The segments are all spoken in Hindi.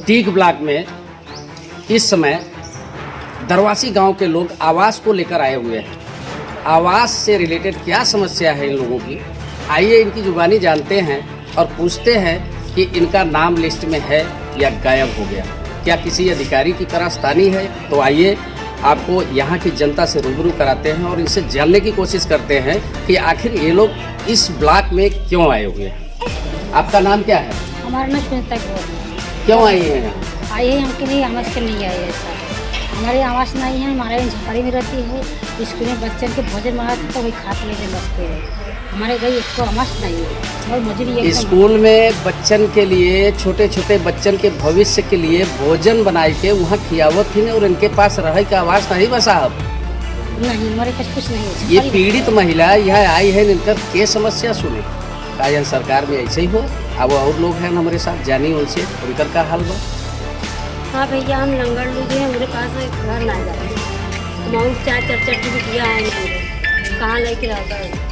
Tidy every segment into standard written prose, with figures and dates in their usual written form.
टीक ब्लॉक में इस समय दरवासी गांव के लोग आवास को लेकर आए हुए हैं। आवास से रिलेटेड क्या समस्या है इन लोगों की, आइए इनकी जुबानी जानते हैं और पूछते हैं कि इनका नाम लिस्ट में है या गायब हो गया, क्या किसी अधिकारी की कारस्तानी है। तो आइए आपको यहाँ की जनता से रूबरू कराते हैं और इनसे जानने की कोशिश करते हैं कि आखिर ये लोग इस ब्लॉक में क्यों आए हुए हैं। आपका नाम क्या है? हमारा नाम सुनीता है। क्यों आए हैं यहाँ? आए हैं हमके लिए आवास के नहीं आए हैं सर। हमारे आवास नहीं है, हमारे झोपड़ी में रहती है। स्कूल में बच्चन के भोजन बनाते तो वही खाते लेके बसते हैं। हमारे घर इसको आवास नहीं है और मजूरी। स्कूल में बच्चन के लिए, छोटे छोटे बच्चन के भविष्य के लिए भोजन बनाए के वहाँ खियावत थी और इनके पास रह का आवास नहीं बसा। अब नहीं, हमारे पास कुछ नहीं है। ये पीड़ित महिला यह आई है, इनकर के समस्या सुने का यह सरकार में ऐसे ही हो। अब और लोग हैं हमारे साथ, जानी उनसे उनकर का हाल बा। हाँ भैया, हम लंगर लोग हैं, मेरे पास घर ना जाए बहुत 4-4 रुपया है, कहाँ लेके रहता है।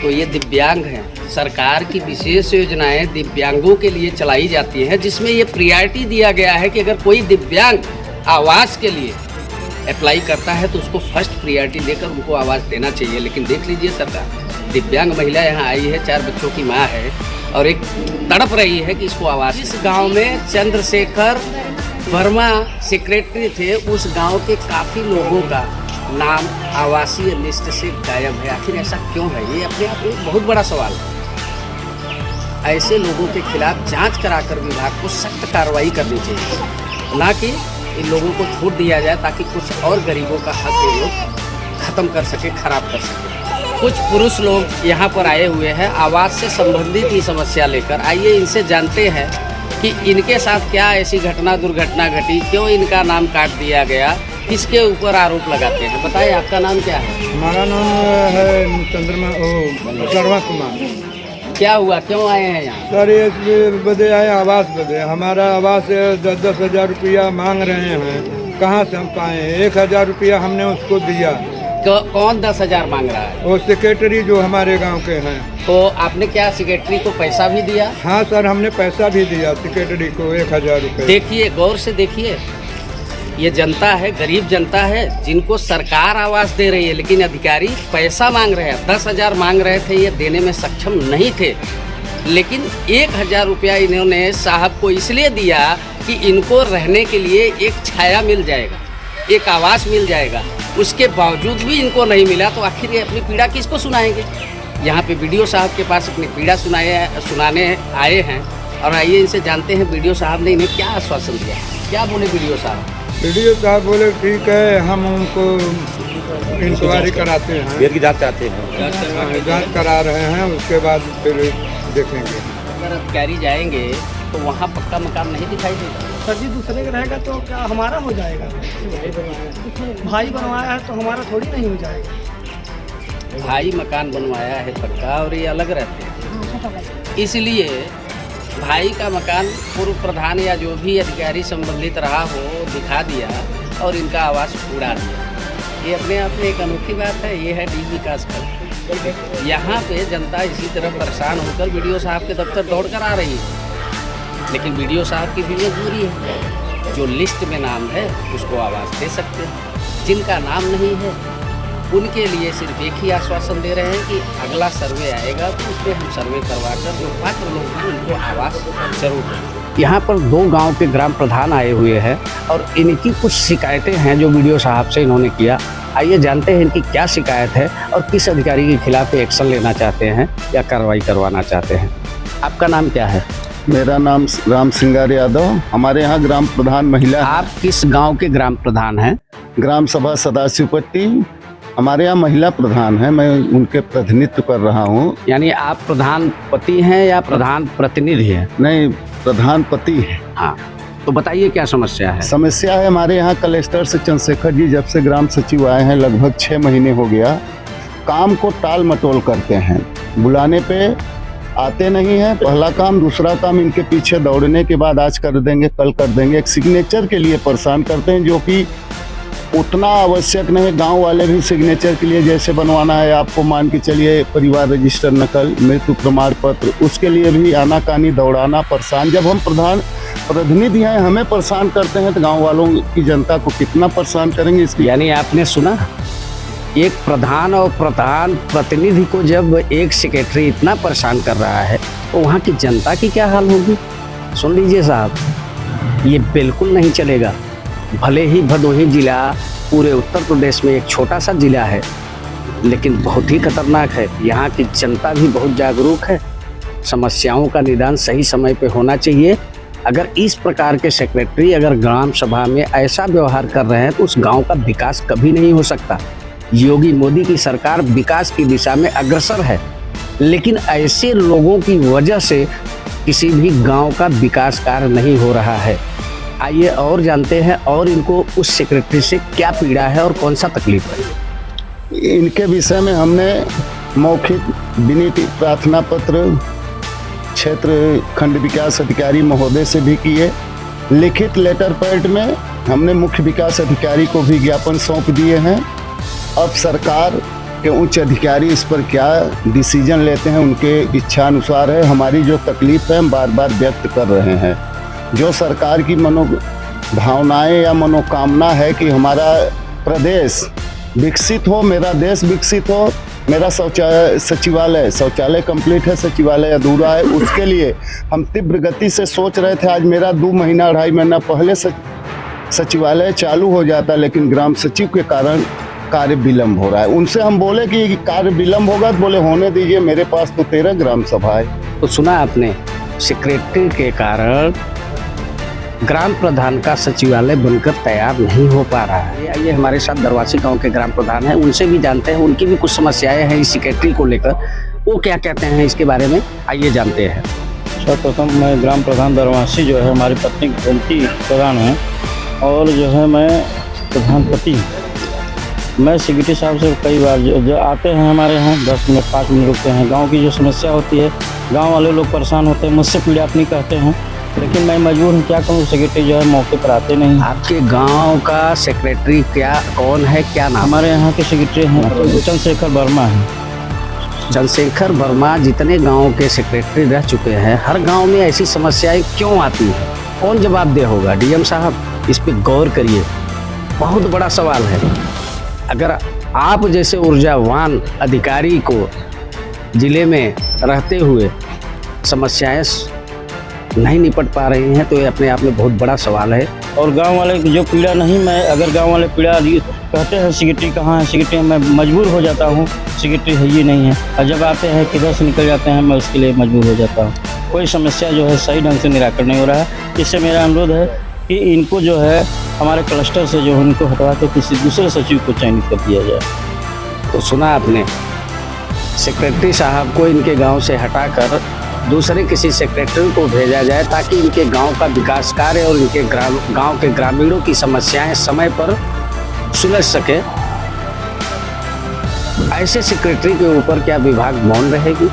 तो ये दिव्यांग हैं। सरकार की विशेष योजनाएं दिव्यांगों के लिए चलाई जाती हैं, जिसमें ये प्रियॉरिटी दिया गया है कि अगर कोई दिव्यांग आवास के लिए अप्लाई करता है तो उसको फर्स्ट प्रियॉरिटी देकर उनको आवास देना चाहिए। लेकिन देख लीजिए सरकार, दिव्यांग महिला यहाँ आई है, 4 बच्चों की माँ है और एक तड़प रही है कि इसको आवास। इस गांव में चंद्रशेखर वर्मा सेक्रेटरी थे, उस गांव के काफ़ी लोगों का नाम आवासीय लिस्ट से गायब है। आखिर ऐसा क्यों है, ये अपने आप में बहुत बड़ा सवाल है। ऐसे लोगों के खिलाफ जांच कराकर विभाग को सख्त कार्रवाई करनी चाहिए, ना कि इन लोगों को छूट दिया जाए ताकि कुछ और गरीबों का हक ये लोग ख़त्म कर सके, खराब कर सके। कुछ पुरुष लोग यहाँ पर आए हुए हैं आवास से संबंधित ही समस्या लेकर। आइए इनसे जानते हैं कि इनके साथ क्या ऐसी घटना दुर्घटना घटी, क्यों इनका नाम काट दिया गया, किसके ऊपर आरोप लगाते हैं। बताइए आपका नाम क्या है? हमारा नाम है सर्वा कुमार। क्या हुआ, क्यों आए हैं यहाँ? सर ये बदे आए आवास बदे। हमारा आवास 10-10 हज़ार रुपया मांग रहे हैं, कहाँ से हम पाएँ? 1,000 रुपया हमने उसको दिया। कौन 10,000 मांग रहा है? वो सेक्रेटरी जो हमारे गांव के हैं। तो आपने क्या सेक्रेटरी को पैसा भी दिया? हाँ सर, हमने पैसा भी दिया सेक्रेटरी को 1,000 रुपये। देखिए, गौर से देखिए, ये जनता है, गरीब जनता है, जिनको सरकार आवास दे रही है, लेकिन अधिकारी पैसा मांग रहे हैं। 10,000 मांग रहे थे, ये देने में सक्षम नहीं थे, लेकिन 1,000 रुपया इन्होंने साहब को इसलिए दिया कि इनको रहने के लिए एक छाया मिल जाएगा, एक आवास मिल जाएगा। उसके बावजूद भी इनको नहीं मिला, तो आखिर ये अपनी पीड़ा किसको सुनाएंगे। यहाँ पे वीडियो साहब के पास अपनी पीड़ा सुनाने आए हैं और आइए इनसे जानते हैं वीडियो साहब ने इन्हें क्या आश्वासन दिया। क्या बोले वीडियो साहब? वीडियो साहब बोले ठीक है, हम उनको इंक्वायरी कराते हैं, देर की जांच चाहते हैं, जांच करा रहे हैं, उसके बाद फिर देखेंगे। अगर अधिकारी जाएंगे तो वहाँ पक्का मकान नहीं दिखाई देगा। सर जी, दूसरे का रहेगा तो क्या हमारा हो जाएगा? भाई बनवाया है तो हमारा थोड़ी नहीं हो जाएगा। भाई मकान बनवाया है पक्का और ये अलग रहते हैं, इसलिए भाई का मकान पूर्व प्रधान या जो भी अधिकारी संबंधित रहा हो दिखा दिया और इनका आवास उड़ा दिया। ये अपने आप में एक अनोखी बात है। ये है डी विकास खंड। यहाँ पे जनता इसी तरह परेशान होकर वीडियो साहब के दफ्तर दौड़ कर आ रही है, लेकिन वीडियो साहब की भी मजबूरी है। जो लिस्ट में नाम है उसको आवाज़ दे सकते हैं, जिनका नाम नहीं है उनके लिए सिर्फ एक ही आश्वासन दे रहे हैं कि अगला सर्वे आएगा तो उसमें हम सर्वे करवाकर जो पात्र लोग हैं उनको आवास जरूर दें। यहाँ पर 2 गांव के ग्राम प्रधान आए हुए हैं और इनकी कुछ शिकायतें हैं जो वीडियो साहब से इन्होंने किया। आइए जानते हैं इनकी क्या शिकायत है और किस अधिकारी के खिलाफ एक्शन लेना चाहते हैं या कार्रवाई करवाना चाहते हैं। आपका नाम क्या है? मेरा नाम राम सिंगार यादव। हमारे यहाँ ग्राम प्रधान महिला। आप किस गांव के ग्राम प्रधान हैं? ग्राम सभा सदाशिवपट्टी। हमारे यहाँ महिला प्रधान है, मैं उनके प्रतिनिधित्व कर रहा हूँ। यानी आप प्रधान पति हैं या प्रधान प्रतिनिधि हैं? नहीं, प्रधान पति है। हाँ, तो बताइए क्या समस्या है? समस्या है हमारे यहाँ कलेक्टर से चंद्रशेखर जी जब से ग्राम सचिव आए हैं लगभग 6 महीने हो गया, काम को टाल मटोल करते हैं। बुलाने पे आते नहीं हैं, पहला काम, दूसरा काम इनके पीछे दौड़ने के बाद आज कर देंगे, कल कर देंगे। एक सिग्नेचर के लिए परेशान करते हैं, जो कि उतना आवश्यक नहीं। गांव वाले भी सिग्नेचर के लिए जैसे बनवाना है, आपको मान के चलिए परिवार रजिस्टर, नकल, मृत्यु प्रमाण पत्र, उसके लिए भी आनाकानी दौड़ाना, परेशान। जब हम प्रतिनिधि हैं, हमें परेशान करते हैं तो गांव वालों की जनता को कितना परेशान करेंगे इसकी। यानी आपने सुना, एक प्रधान और प्रधान प्रतिनिधि को जब एक सेक्रेटरी इतना परेशान कर रहा है तो वहाँ की जनता की क्या हाल होगी। सुन लीजिए साहब, ये बिल्कुल नहीं चलेगा। भले ही भदोही जिला पूरे उत्तर प्रदेश में एक छोटा सा जिला है, लेकिन बहुत ही खतरनाक है। यहाँ की जनता भी बहुत जागरूक है। समस्याओं का निदान सही समय पे होना चाहिए। अगर इस प्रकार के सेक्रेटरी अगर ग्राम सभा में ऐसा व्यवहार कर रहे हैं तो उस गांव का विकास कभी नहीं हो सकता। योगी मोदी की सरकार विकास की दिशा में अग्रसर है, लेकिन ऐसे लोगों की वजह से किसी भी गांव का विकास कार्य नहीं हो रहा है। आइए और जानते हैं और इनको उस सेक्रेटरी से क्या पीड़ा है और कौन सा तकलीफ है। इनके विषय में हमने मौखिक विनीति प्रार्थना पत्र क्षेत्र खंड विकास अधिकारी महोदय से भी किए। लिखित लेटर पैड में हमने मुख्य विकास अधिकारी को भी ज्ञापन सौंप दिए हैं। अब सरकार के उच्च अधिकारी इस पर क्या डिसीजन लेते हैं उनके इच्छानुसार है। हमारी जो तकलीफ है हम बार बार व्यक्त कर रहे हैं। जो सरकार की मनोभावनाएं या मनोकामना है कि हमारा प्रदेश विकसित हो, मेरा देश विकसित हो, मेरा शौचालय कंप्लीट है, सचिवालय अधूरा है, उसके लिए हम तीव्र गति से सोच रहे थे। आज मेरा 2 महीना 2.5 महीना पहले सचिवालय चालू हो जाता, लेकिन ग्राम सचिव के कारण कार्य विलम्ब हो रहा है। उनसे हम बोले कि कार्य विलम्ब होगा, तो बोले होने दीजिए, मेरे पास तो 13 ग्राम सभा है। तो सुना आपने, सेक्रेटरी के कारण ग्राम प्रधान का सचिवालय बनकर तैयार नहीं हो पा रहा है। आइए हमारे साथ दरवासी गांव के ग्राम प्रधान हैं, उनसे भी जानते हैं, उनकी भी कुछ समस्याएं हैं इस सेक्रेटरी को लेकर। वो क्या कहते हैं इसके बारे में, आइए जानते हैं। सर्वप्रथम मैं ग्राम प्रधान दरवासी जो है हमारी पत्नी गोमती प्रधान है, और जो है मैं प्रधान पति। मैं सेक्रेटरी साहब से कई बार जो आते हैं हमारे यहाँ 10 मिनट 5 मिनट रुकते हैं। गांव की जो समस्या होती है, गांव वाले लोग परेशान होते हैं, मुझसे पीड़ा अपनी कहते हैं, लेकिन मैं मजबूर हूँ, क्या करूँ। सेक्रेटरी जो है मौके पर आते नहीं। आपके गांव का सेक्रेटरी कौन है, क्या नाम? हमारे यहाँ के सेक्रेटरी हैं चंद्रशेखर वर्मा हैं। चंद्रशेखर वर्मा जितने गाँव के सेक्रेटरी रह चुके हैं, हर गाँव में ऐसी समस्याएं क्यों आती हैं? कौन जवाबदेह होगा? डीएम साहब, इस पर गौर करिए, बहुत बड़ा सवाल है। अगर आप जैसे ऊर्जावान अधिकारी को जिले में रहते हुए समस्याएं नहीं निपट पा रही हैं, तो ये अपने आप में बहुत बड़ा सवाल है। और गांव वाले की जो पीड़ा नहीं, मैं अगर गांव वाले पीड़ा कहते हैं सेक्रेटरी कहाँ है, सेक्रेटरी, मैं मजबूर हो जाता हूँ, सेक्रेटरी है ही नहीं है। और जब आते हैं किधर से निकल जाते हैं, मैं उसके लिए मजबूर हो जाता हूँ। कोई समस्या जो है सही ढंग से निराकरण नहीं हो रहा है। इससे मेरा अनुरोध है कि इनको जो है हमारे क्लस्टर से जो है उनको हटवा के किसी दूसरे सचिव को चयनित कर दिया जाए। तो सुना आपने, सेक्रेटरी साहब को इनके गांव से हटाकर दूसरे किसी सेक्रेटरी को भेजा जाए, ताकि इनके गांव का विकास कार्य और इनके गांव के ग्रामीणों की समस्याएं समय पर सुलझ सके। ऐसे सेक्रेटरी के ऊपर क्या विभाग मौन रहेगी?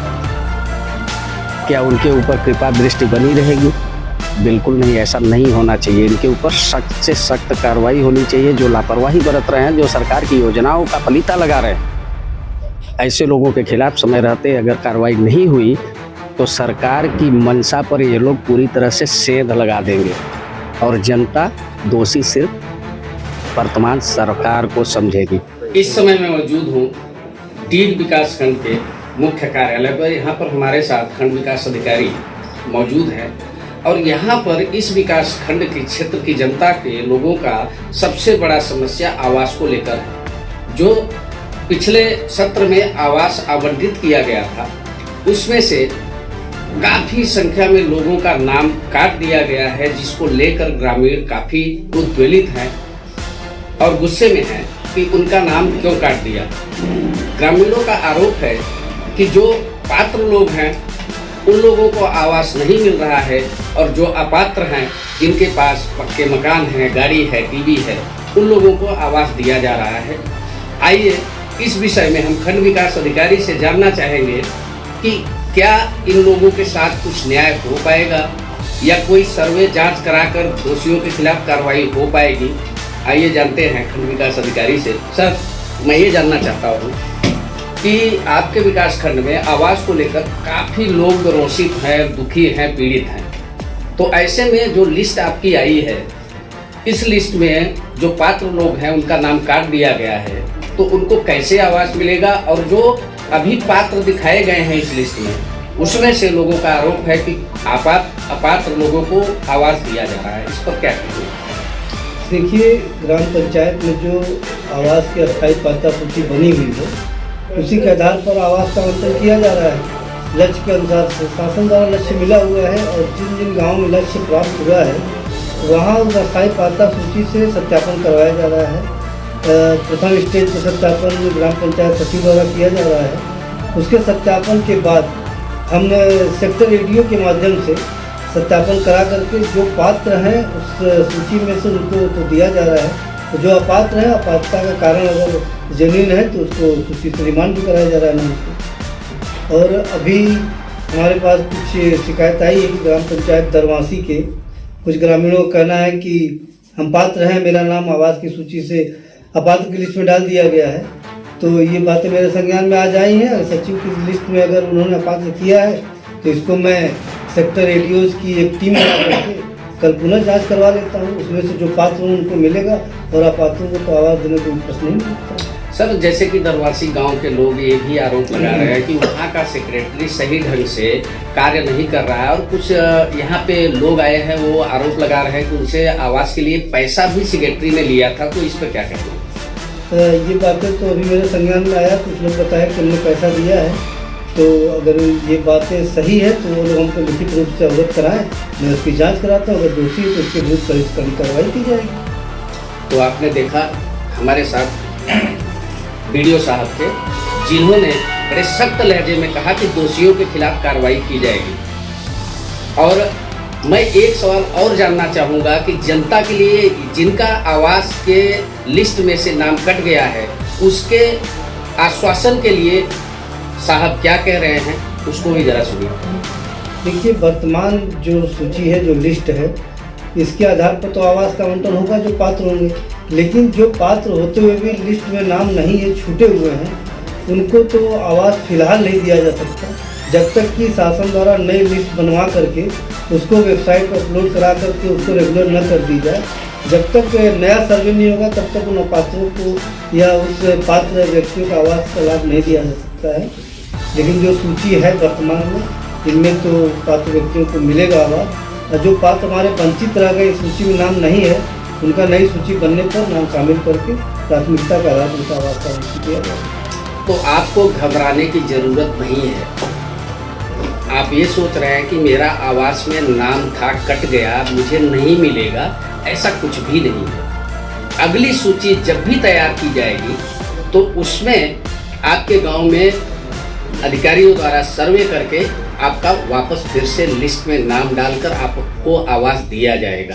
क्या उनके ऊपर कृपा दृष्टि बनी रहेगी? बिल्कुल नहीं, ऐसा नहीं होना चाहिए। इनके ऊपर सख्त से सख्त कार्रवाई होनी चाहिए। जो लापरवाही बरत रहे हैं, जो सरकार की योजनाओं का पलीता लगा रहे हैं, ऐसे लोगों के खिलाफ समय रहते अगर कार्रवाई नहीं हुई तो सरकार की मंशा पर ये लोग पूरी तरह से सेंध लगा देंगे, और जनता दोषी सिर्फ वर्तमान सरकार को समझेगी। इस समय मैं मौजूद हूँ डीड विकास खंड के मुख्य कार्यालय पर। यहाँ पर हमारे साथ खंड विकास अधिकारी मौजूद हैं, और यहाँ पर इस विकास खंड के क्षेत्र की जनता के लोगों का सबसे बड़ा समस्या आवास को लेकर है। जो पिछले सत्र में आवास आवंटित किया गया था, उसमें से काफ़ी संख्या में लोगों का नाम काट दिया गया है, जिसको लेकर ग्रामीण काफ़ी उद्वेलित हैं और गुस्से में हैं कि उनका नाम क्यों काट दिया। ग्रामीणों का आरोप है कि जो पात्र लोग हैं उन लोगों को आवास नहीं मिल रहा है, और जो अपात्र हैं, जिनके पास पक्के मकान हैं, गाड़ी है, टीवी है, उन लोगों को आवास दिया जा रहा है। आइए इस विषय में हम खंड विकास अधिकारी से जानना चाहेंगे कि क्या इन लोगों के साथ कुछ न्याय हो पाएगा, या कोई सर्वे जांच कराकर दोषियों के खिलाफ कार्रवाई हो पाएगी। आइए जानते हैं खंड विकास अधिकारी से। सर, मैं ये जानना चाहता हूँ कि आपके विकास खंड में आवास को लेकर काफ़ी लोग रोषित हैं, दुखी हैं, पीड़ित हैं। तो ऐसे में जो लिस्ट आपकी आई है, इस लिस्ट में जो पात्र लोग हैं उनका नाम काट दिया गया है, तो उनको कैसे आवास मिलेगा? और जो अभी पात्र दिखाए गए हैं इस लिस्ट में, उसमें से लोगों का आरोप है कि अपात्र लोगों को आवास दिया जा रहा है। इस पर क्या कहेंगे? देखिए, ग्राम पंचायत में जो आवास की अस्थायी पात्रता सूची बनी हुई है, उसी के आधार पर आवास का आवंटन किया जा रहा है। लक्ष्य के अनुसार से शासन द्वारा लक्ष्य मिला हुआ है और जिन जिन गाँव में लक्ष्य प्राप्त हुआ है वहाँ उस अस्थायी पात्रता सूची से सत्यापन करवाया जा रहा है। प्रथम स्टेज पर सत्यापन ग्राम पंचायत सचिव द्वारा किया जा रहा है। उसके सत्यापन के बाद हम सेक्टर रेडियो के माध्यम से सत्यापन करा करके जो पात्र हैं उस सूची में से उनको तो दिया जा रहा है। तो जो अपात्र है, अपात्रता का कारण अगर जमीन है तो उसको सूची से रिमांड भी कराया जा रहा है उसको। और अभी हमारे पास कुछ शिकायत आई है कि ग्राम पंचायत दरवासी के कुछ ग्रामीणों का कहना है कि हम पात्र हैं, मेरा नाम आवास की सूची से अपात्र की लिस्ट में डाल दिया गया है। तो ये बातें मेरे संज्ञान में आज आई हैं। सचिव की लिस्ट में अगर उन्होंने अपात्र किया है तो इसको मैं सेक्टर रेडियोज़ की एक टीम बना करके कल पुनः जांच करवा लेता हूँ। उसमें से जो पात्र उनको मिलेगा और अपात्रों को तो आवाज़ देने कोई प्रश्न नहीं मिलता। सर, जैसे कि दरवासी गांव के लोग ये भी आरोप लगा रहे हैं कि वहाँ का सेक्रेटरी सही ढंग से कार्य नहीं कर रहा है, और कुछ यहाँ पे लोग आए हैं वो आरोप लगा रहे हैं कि उनसे आवास के लिए पैसा भी सेक्रेटरी ने लिया था। तो इस पर क्या कहेंगे? ये बातें तो अभी मेरे संज्ञान में आया, कुछ लोग बताया कि उन्होंने पैसा दिया है। तो अगर ये बातें सही है तो वो लोग हमको लिखित रूप से अवगत कराएं, मैं उसकी जांच कराता हूँ। अगर दोषी है तो उसके विरुद्ध कड़ी कार्रवाई की जाएगी। तो आपने देखा हमारे साथ वीडियो साहब थे, जिन्होंने बड़े सख्त लहजे में कहा कि दोषियों के खिलाफ कार्रवाई की जाएगी। और मैं एक सवाल और जानना चाहूँगा कि जनता के लिए जिनका आवास के लिस्ट में से नाम कट गया है, उसके आश्वासन के लिए साहब क्या कह रहे हैं, उसको भी जरा सुनिए। देखिए, वर्तमान जो सूची है, जो लिस्ट है, इसके आधार पर तो आवास का आवंटन होगा जो पात्र होंगे। लेकिन जो पात्र होते हुए भी लिस्ट में नाम नहीं है, छूटे हुए हैं, उनको तो आवास फिलहाल नहीं दिया जा सकता जब तक कि शासन द्वारा नई लिस्ट बनवा करके उसको वेबसाइट पर अपलोड करा करके उसको रेगुलर न कर दी जाए। जब तक नया सर्वे नहीं होगा तब तक उन पात्रों को या उस पात्र व्यक्तियों का आवास का लाभ नहीं दिया जा सकता है। लेकिन जो सूची है वर्तमान में, इनमें तो पात्र व्यक्तियों को मिलेगा आवास। और जो पात्र हमारे वंचित रह गए, सूची में नाम नहीं है, उनका नई सूची बनने पर नाम शामिल करके प्राथमिकता का आधार उनका आवास का आवंटन किया जाएगा। तो आपको घबराने की ज़रूरत नहीं है। आप ये सोच रहे हैं कि मेरा आवास में नाम था, कट गया, मुझे नहीं मिलेगा, ऐसा कुछ भी नहीं है। अगली सूची जब भी तैयार की जाएगी तो उसमें आपके गांव में अधिकारियों द्वारा सर्वे करके आपका वापस फिर से लिस्ट में नाम डालकर आपको आवास दिया जाएगा।